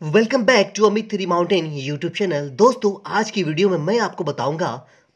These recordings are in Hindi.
Welcome back to Amit three mountain YouTube channel. दोस्तों, आज की वीडियो में मैं आपको बताऊंगा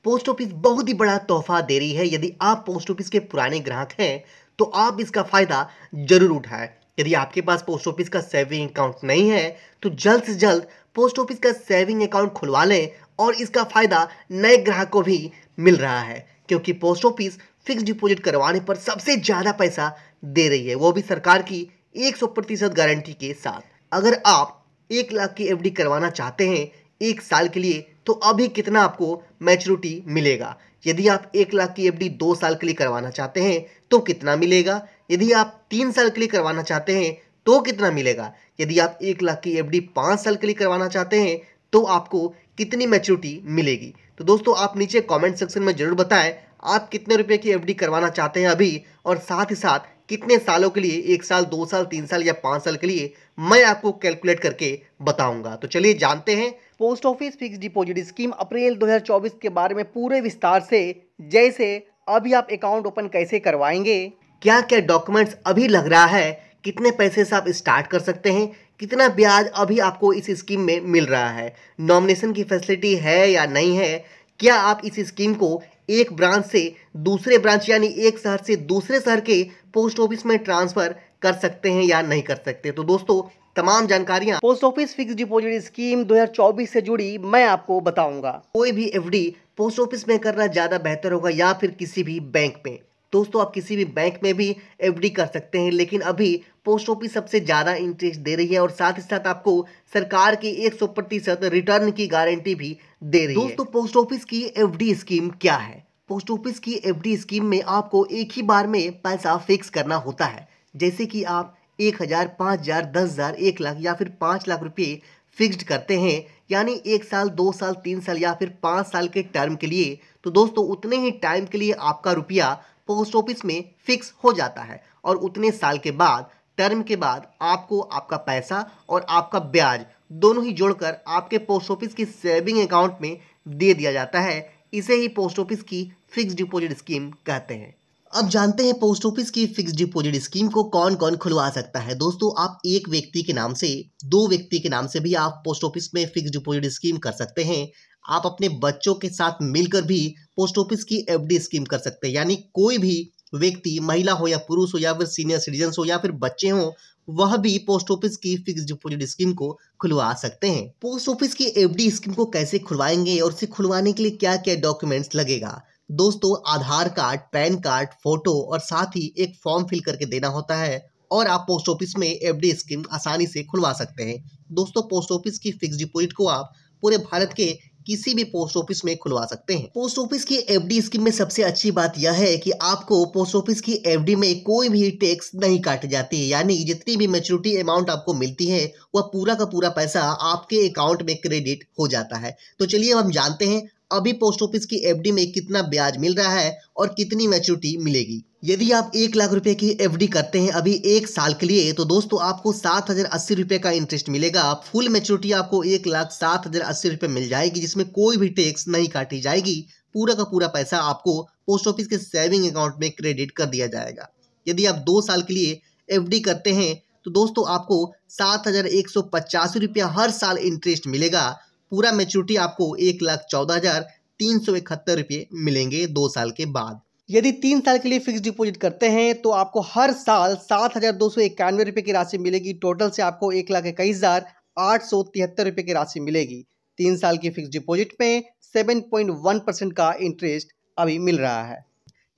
पोस्ट ऑफिस बहुत ही बड़ा तोहफा दे रही है। यदि आप पोस्ट ऑफिस के पुराने ग्राहक हैं तो आप इसका फायदा जरूर उठाएं। यदि आपके पास पोस्ट ऑफिस का सेविंग अकाउंट नहीं है तो जल्द से जल्द पोस्ट ऑफिस का सेविंग अकाउंट खुलवा लें और इसका फायदा नए ग्राहक को भी मिल रहा है, क्योंकि पोस्ट ऑफिस फिक्स डिपॉजिट करवाने पर सबसे ज्यादा पैसा दे रही है, वो भी सरकार की 100% गारंटी के साथ। अगर आप 1 लाख की एफडी करवाना चाहते हैं 1 साल के लिए तो अभी कितना आपको मैच्योरिटी मिलेगा। यदि आप 1 लाख की एफडी 2 साल के लिए करवाना चाहते हैं तो कितना मिलेगा। यदि आप 3 साल के लिए करवाना चाहते हैं तो कितना मिलेगा। यदि आप 1 लाख की एफडी 5 साल के लिए करवाना चाहते हैं तो आपको कितनी मैच्योरिटी मिलेगी। तो दोस्तों, आप नीचे कमेंट सेक्शन में जरूर बताएं आप कितने रुपए की एफडी करवाना चाहते हैं अभी, और साथ ही साथ कितने सालों के लिए, 1 साल, 2 साल, 3 साल या 5 साल के लिए, मैं आपको कैलकुलेट करके बताऊंगा। तो चलिए जानते हैं post office fix deposit scheme April 2024 के बारे में पूरे विस्तार से। जैसे अभी आप अकाउंट ओपन कैसे करवाएंगे, क्या क्या डॉक्यूमेंट्स अभी लग रहा है, कितने पैसे से आप स्टार्ट कर सकते हैं, कितना ब्याज अभी आपको इस स्कीम में मिल रहा है, नॉमिनेशन की फैसिलिटी है या नहीं है, क्या आप इस स्कीम को एक ब्रांच से दूसरे ब्रांच यानी एक शहर से दूसरे शहर के पोस्ट ऑफिस में ट्रांसफर कर सकते हैं या नहीं कर सकते। तो दोस्तों, तमाम जानकारियां post office fix deposit scheme 2024 से जुड़ी मैं आपको बताऊंगा। कोई भी एफडी पोस्ट ऑफिस में करना ज्यादा बेहतर होगा या फिर किसी भी बैंक में। दोस्तों, आप किसी भी बैंक में भी एफडी कर सकते हैं, लेकिन अभी पोस्ट ऑफिस सबसे ज्यादा इंटरेस्ट दे रही है और साथ ही साथ आपको सरकार की 100% रिटर्न की गारंटी भी दे रही है। दोस्तों, पोस्ट ऑफिस की एफडी स्कीम क्या है। पोस्ट ऑफिस की एफडी स्कीम में आपको एक ही बार में पैसा फिक्स करना होता है। जैसे कि आप 1,000, 5,000, 10,000, 1 लाख या फिर 5 लाख रुपये फिक्स्ड करते हैं, यानी 1 साल, 2 साल, 3 साल या फिर 5 साल के टर्म के लिए, तो दोस्तों उतने ही टाइम के लिए आपका रुपया पोस्ट ऑफिस में फिक्स हो जाता है और उतने साल के बाद, टर्म के बाद, आपको आपका पैसा और आपका ब्याज दोनों ही जोड़कर आपके पोस्ट ऑफिस की सेविंग अकाउंट में दे दिया जाता है। इसे ही पोस्ट ऑफिस की फिक्स डिपॉजिट स्कीम कहते हैं। अब जानते हैं पोस्ट ऑफिस की फिक्स डिपॉजिट स्कीम को कौन कौन खुलवा सकता है। दोस्तों, आप एक व्यक्ति के नाम से, 2 व्यक्ति के नाम से भी आप पोस्ट ऑफिस में फिक्स डिपॉजिट स्कीम कर सकते हैं। आप अपने बच्चों के साथ मिलकर भी पोस्ट ऑफिस की एफडी स्कीम कर सकते हैं, यानी कोई भी व्यक्ति, महिला हो या पुरुष हो या फिर सीनियर सिटीजन हो या फिर बच्चे हों, वह भी पोस्ट ऑफिस की फिक्स डिपॉजिट स्कीम को खुलवा सकते हैं। पोस्ट ऑफिस की एफडी स्कीम को कैसे खुलवाएंगे और इसे खुलवाने के लिए क्या क्या डॉक्यूमेंट्स लगेगा। दोस्तों, आधार कार्ड, पैन कार्ड, फोटो और साथ ही एक फॉर्म फिल करके देना होता है और आप पोस्ट ऑफिस में एफडी स्कीम आसानी से खुलवा सकते हैं। दोस्तों, पोस्ट ऑफिस की फिक्स डिपॉजिट को आप पूरे भारत के किसी भी पोस्ट ऑफिस में खुलवा सकते हैं। पोस्ट ऑफिस की एफडी स्कीम में सबसे अच्छी बात यह है कि आपको पोस्ट ऑफिस की एफडी में कोई भी टैक्स नहीं काटी जाती है, यानी जितनी भी मैच्योरिटी अमाउंट आपको मिलती है वह पूरा का पूरा पैसा आपके अकाउंट में क्रेडिट हो जाता है। तो चलिए अब हम जानते हैं अभी पोस्ट ऑफिस की एफडी में कितना ब्याज मिल रहा है और कितनी मैच्योरिटी मिलेगी। यदि आप 1 लाख रुपए की एफडी करते हैं अभी 1 साल के लिए, तो दोस्तों आपको 7,080 रुपए का इंटरेस्ट मिलेगा। फुल मैच्योरिटी आपको 1,07,080 रुपए मिल जाएगी, जिसमें कोई भी टैक्स नहीं काटी जाएगी। पूरा का पूरा पैसा आपको पोस्ट ऑफिस के सेविंग अकाउंट में क्रेडिट कर दिया जाएगा। यदि आप 2 साल के लिए एफडी करते हैं तो दोस्तों आपको 7,185 रुपया हर साल इंटरेस्ट मिलेगा। पूरा मैच्योरिटी आपको 1,14,371 रुपये मिलेंगे 2 साल के बाद। यदि 3 साल के लिए फिक्स डिपॉजिट करते हैं तो आपको हर साल 7,291 रुपये की राशि मिलेगी। टोटल से आपको 1,21,873 रुपये की राशि मिलेगी। 3 साल की फिक्स डिपॉजिट में 7.1% का इंटरेस्ट अभी मिल रहा है।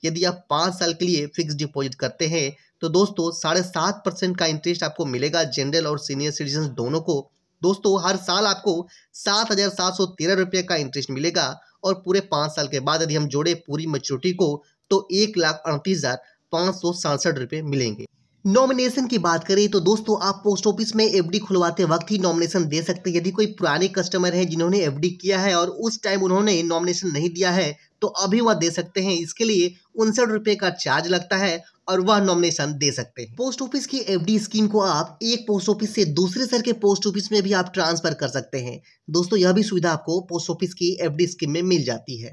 यदि आप 5 साल के लिए फिक्स डिपॉजिट करते हैं तो दोस्तों 7.5% का इंटरेस्ट आपको मिलेगा, जनरल और सीनियर सिटीजन दोनों को। दोस्तों, हर साल आपको 7,713 रुपये का इंटरेस्ट मिलेगा और पूरे 5 साल के बाद यदि हम जोड़े पूरी मैच्योरिटी को तो 1,38,567 रुपये मिलेंगे। नॉमिनेशन की बात करें तो दोस्तों आप पोस्ट ऑफिस में एफडी खुलवाते वक्त ही नॉमिनेशन दे सकते हैं। यदि कोई पुराने कस्टमर है जिन्होंने एफडी किया है और उस टाइम उन्होंने नॉमिनेशन नहीं दिया है तो अभी वह दे सकते हैं। इसके लिए 59 रुपये का चार्ज लगता है और वह नॉमिनेशन दे सकते हैं। पोस्ट ऑफिस की एफडी स्कीम को आप एक पोस्ट ऑफिस से दूसरे शहर के पोस्ट ऑफिस में भी आप ट्रांसफर कर सकते हैं। दोस्तों, यह भी सुविधा आपको पोस्ट ऑफिस की एफडी स्कीम में मिल जाती है।